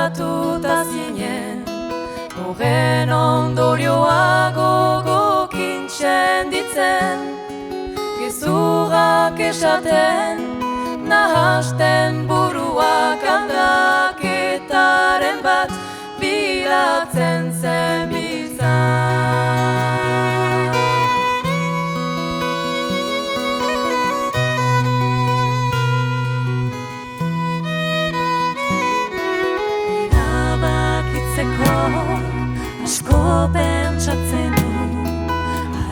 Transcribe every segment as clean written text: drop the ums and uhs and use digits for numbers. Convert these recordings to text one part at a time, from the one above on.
naskatuta zinen, horren ondorioa gogokin txenditzen, gezurrak esaten, nahasten buruak aldaketaren bat bilatzen zen bizan. Asko pentsatzen du,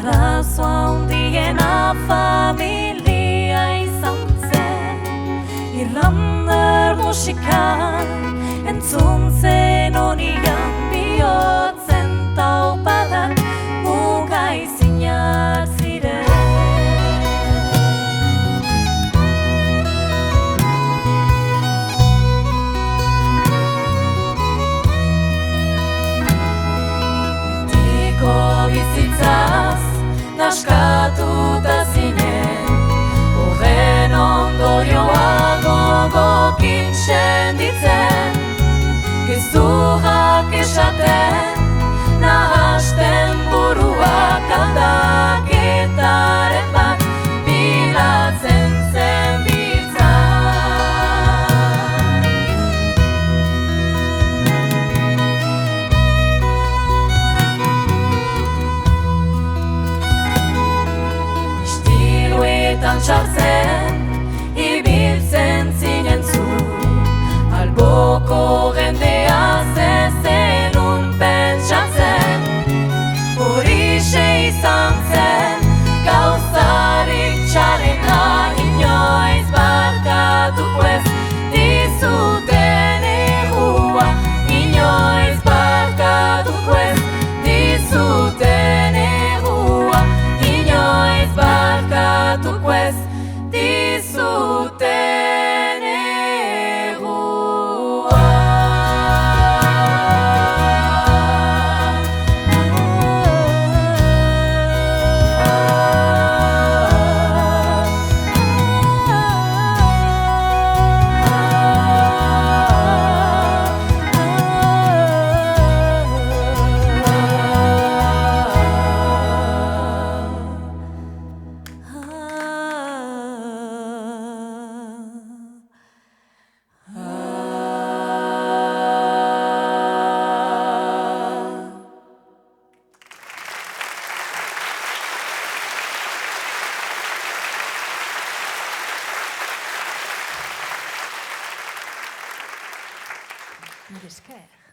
arazoa hundiena familia izan zen. Irlander musikan entzun zen honian bihotzen taupadak mugaizinak ziren. Bizitzaz naskatuta zinen, horren ondorioa gogokin txenditzen, gezurrak esaten, nahasten buruak aldaketaren bat bilatzen zen txartzen, ibiltzen zinen zu, alboko jendea zezenun pentsatzen, horixe izan zen, gauzarik txarrena inoiz barkatuko ez dizuten errua, inoiz barkatuko ez dizuten errua, inoiz barkatuko ez dizuten errua. Mila esker.